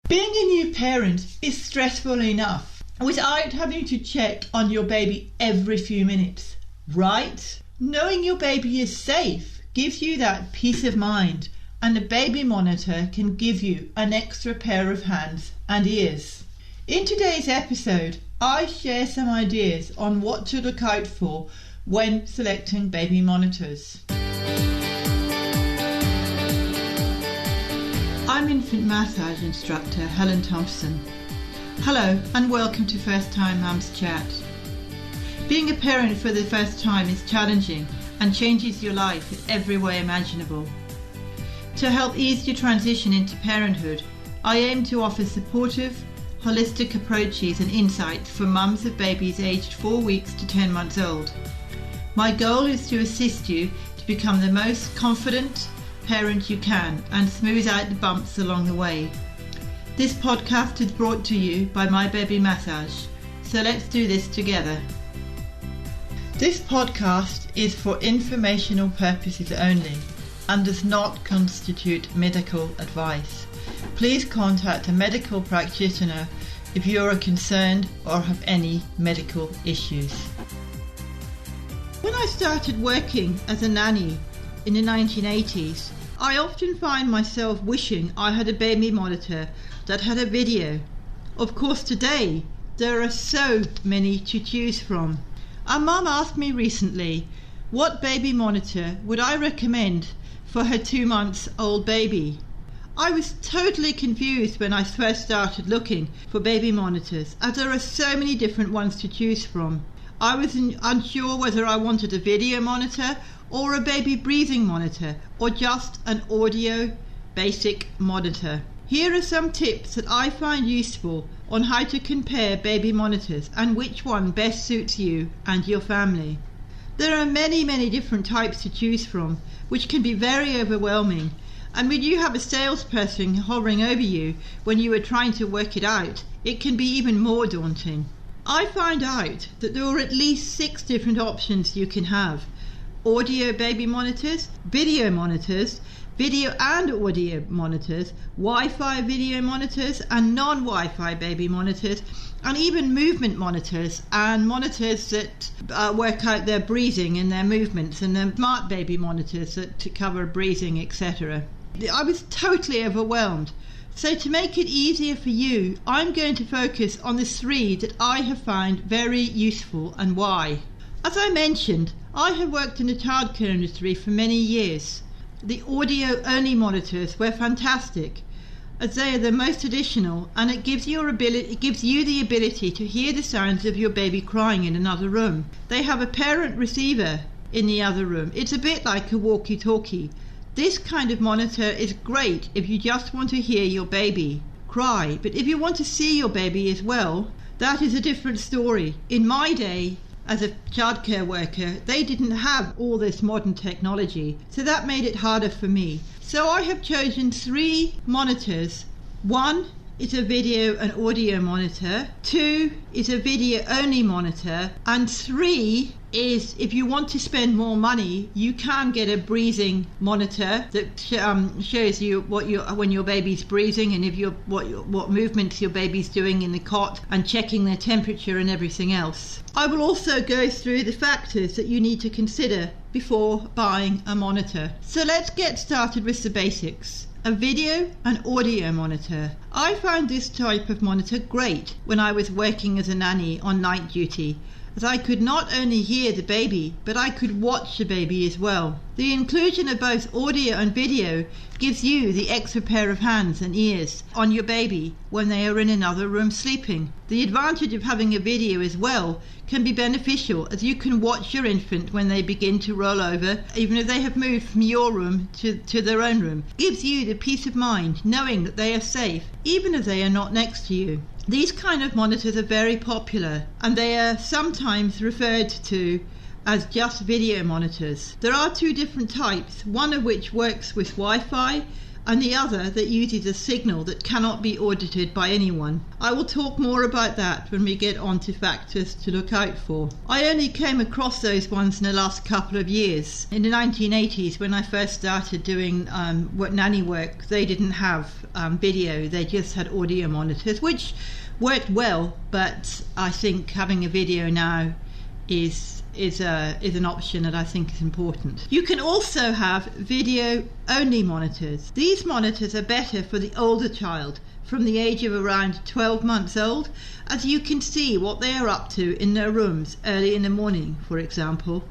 Being a new parent is stressful enough without having to check on your baby every few minutes, right? Knowing your baby is safe gives you that peace of mind, and a baby monitor can give you an extra pair of hands and ears. In today's episode, I share some ideas on what to look out for when selecting baby monitors. I'm infant massage instructor Helen Thompson. Hello and welcome to First Time Mums Chat. Being a parent for the first time is challenging and changes your life in every way imaginable. To help ease your transition into parenthood, I aim to offer supportive, holistic approaches and insights for mums of babies aged 4 weeks to 10 months old. My goal is to assist you to become the most confident parent you can and smooth out the bumps along the way. This podcast is brought to you by My Baby Massage, so let's do this together. This podcast is for informational purposes only and does not constitute medical advice. Please contact a medical practitioner if you are concerned or have any medical issues. When I started working as a nanny in the 1980s, I often find myself wishing I had a baby monitor that had a video. Of course, today there are so many to choose from. A mum asked me recently what baby monitor would I recommend for her 2-month-old baby. I was totally confused when I first started looking for baby monitors, as there are so many different ones to choose from. I was unsure whether I wanted a video monitor or a baby breathing monitor, or just an audio basic monitor. Here are some tips that I find useful on how to compare baby monitors and which one best suits you and your family. There are many different types to choose from, which can be very overwhelming, and when you have a salesperson hovering over you when you are trying to work it out, it can be even more daunting. I found out that there are at least 6 different options you can have: audio baby monitors, video and audio monitors, Wi-Fi video monitors and non-Wi-Fi baby monitors, and even movement monitors and monitors that work out their breathing and their movements, and then smart baby monitors that to cover breathing, etc. I was totally overwhelmed. So to make it easier for you, I'm going to focus on the 3 that I have found very useful and why. As I mentioned, I have worked in the childcare industry for many years. The audio-only monitors were fantastic, as they are the most traditional, and it gives you the ability to hear the sounds of your baby crying in another room. They have a parent receiver in the other room. It's a bit like a walkie-talkie. This kind of monitor is great if you just want to hear your baby cry, but if you want to see your baby as well, that is a different story. In my day, as a childcare worker, they didn't have all this modern technology, so that made it harder for me. So I have chosen 3 monitors. 1 is a video and audio monitor, 2 is a video only monitor, and 3 is, if you want to spend more money, you can get a breathing monitor that shows you when your baby's breathing and if what movements your baby's doing in the cot and checking their temperature and everything else. I will also go through the factors that you need to consider before buying a monitor. So let's get started with the basics. A video and audio monitor. I found this type of monitor great when I was working as a nanny on night duty, as I could not only hear the baby, but I could watch the baby as well. The inclusion of both audio and video gives you the extra pair of hands and ears on your baby when they are in another room sleeping. The advantage of having a video as well can be beneficial, as you can watch your infant when they begin to roll over, even if they have moved from your room to their own room. It gives you the peace of mind knowing that they are safe, even if they are not next to you. These kind of monitors are very popular, and they are sometimes referred to as just video monitors. There are 2 different types, one of which works with Wi-Fi and the other that uses a signal that cannot be audited by anyone. I will talk more about that when we get on to factors to look out for. I only came across those ones in the last couple of years. In the 1980s, when I first started doing nanny work, they didn't have video, they just had audio monitors, which worked well, but I think having a video now is an option that I think is important. You can also have video only monitors. These monitors are better for the older child from the age of around 12 months old, as you can see what they are up to in their rooms early in the morning, for example.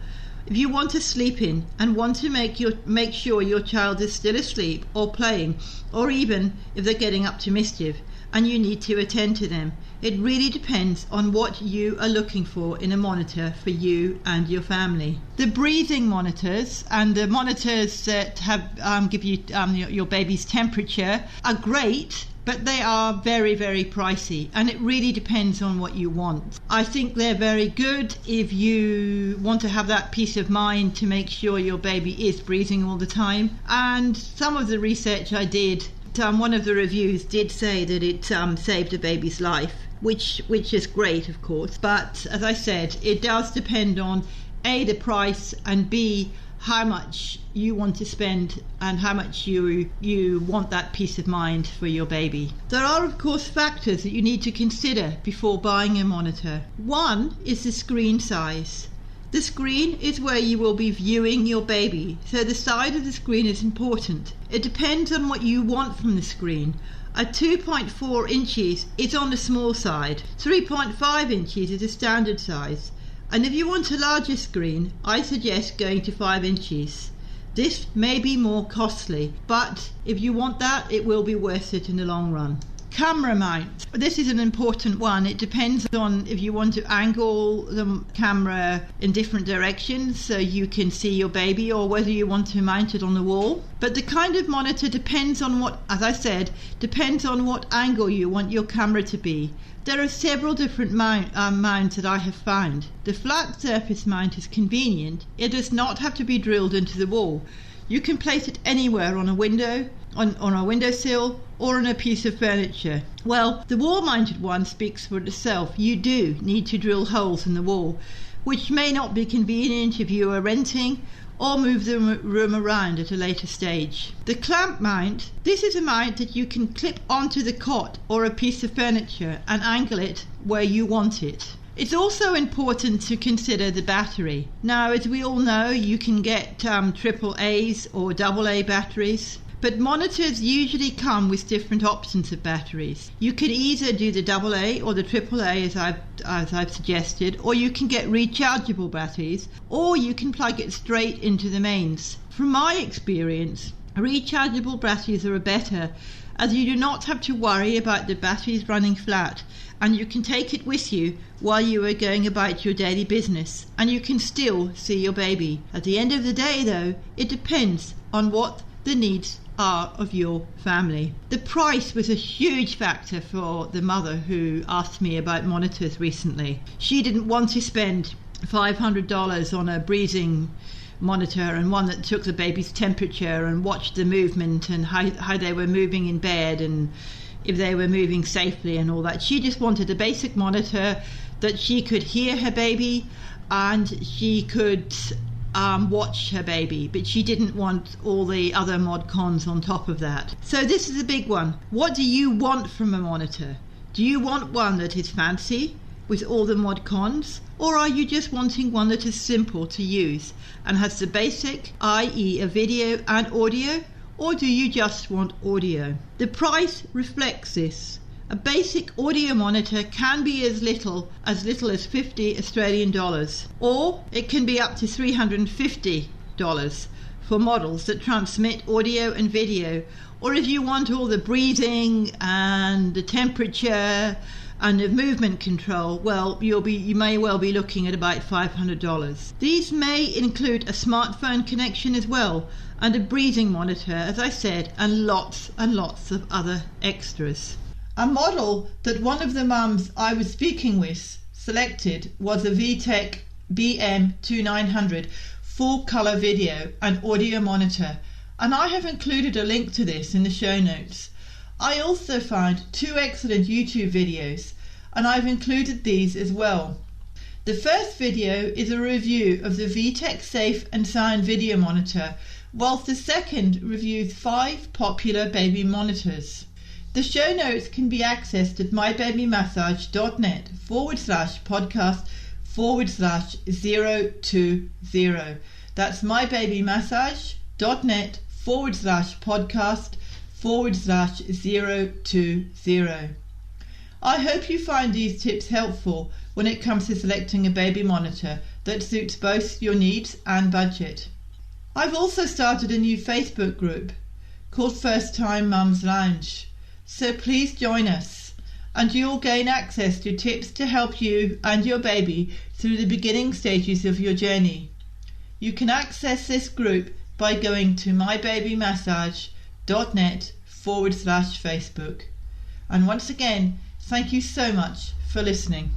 If you want to sleep in and want to make sure your child is still asleep or playing, or even if they're getting up to mischief and you need to attend to them, it really depends on what you are looking for in a monitor for you and your family. The breathing monitors and the monitors that have give you your baby's temperature are great, but they are very, very pricey, and it really depends on what you want. I think they're very good if you want to have that peace of mind to make sure your baby is breathing all the time. And some of the research I did, one of the reviews did say that it saved a baby's life, which is great, of course. But as I said, it does depend on A, the price, and B, how much you want to spend and how much you want that peace of mind for your baby. There are, of course, factors that you need to consider before buying a monitor. One is the screen size. The screen is where you will be viewing your baby, so the size of the screen is important. It depends on what you want from the screen. A 2.4 inches is on the small side, 3.5 inches is a standard size, and if you want a larger screen, I suggest going to 5 inches. This may be more costly, but if you want that, it will be worth it in the long run. Camera mount. This is an important one. It depends on if you want to angle the camera in different directions so you can see your baby, or whether you want to mount it on the wall. But the kind of monitor depends on what, as I said, depends on what angle you want your camera to be. There are several different mounts that I have found. The flat surface mount is convenient. It does not have to be drilled into the wall. You can place it anywhere on a window, on a windowsill, or on a piece of furniture. Well, the wall-mounted one speaks for itself. You do need to drill holes in the wall, which may not be convenient if you are renting or move the room around at a later stage. The clamp mount. This is a mount that you can clip onto the cot or a piece of furniture and angle it where you want it. It's also important to consider the battery. Now, as we all know, you can get AAAs or AA batteries, but monitors usually come with different options of batteries. You could either do the AA or the AAA as I've suggested, or you can get rechargeable batteries, or you can plug it straight into the mains. From my experience, rechargeable batteries are better, as you do not have to worry about the batteries running flat, and you can take it with you while you are going about your daily business, and you can still see your baby. At the end of the day, though, it depends on what the needs are of your family. The price was a huge factor for the mother who asked me about monitors recently. She didn't want to spend $500 on a breathing monitor and one that took the baby's temperature and watched the movement and how they were moving in bed and if they were moving safely and all that. She just wanted a basic monitor that she could hear her baby and she could watch her baby, but she didn't want all the other mod cons on top of that. So this is a big one. What do you want from a monitor? Do you want one that is fancy with all the mod cons, or are you just wanting one that is simple to use and has the basic, i.e. a video and audio, or do you just want audio? The price reflects this. A basic audio monitor can be as little as 50 Australian dollars, or it can be up to $350 for models that transmit audio and video, or if you want all the breathing and the temperature and the movement control, well, you may well be looking at about $500. These may include a smartphone connection as well, and a breathing monitor, as I said, and lots of other extras. A model that one of the mums I was speaking with selected was a VTech BM2900 full color video and audio monitor, and I have included a link to this in the show notes. I also found 2 excellent YouTube videos, and I've included these as well. The first video is a review of the VTech Safe and Sound video monitor, whilst the second reviews 5 popular baby monitors. The show notes can be accessed at mybabymassage.net/podcast/020. That's mybabymassage.net/podcast/020. I hope you find these tips helpful when it comes to selecting a baby monitor that suits both your needs and budget. I've also started a new Facebook group called First Time Mums Lounge, so please join us and you'll gain access to tips to help you and your baby through the beginning stages of your journey. You can access this group by going to mybabymassage.net/Facebook. And once again, thank you so much for listening.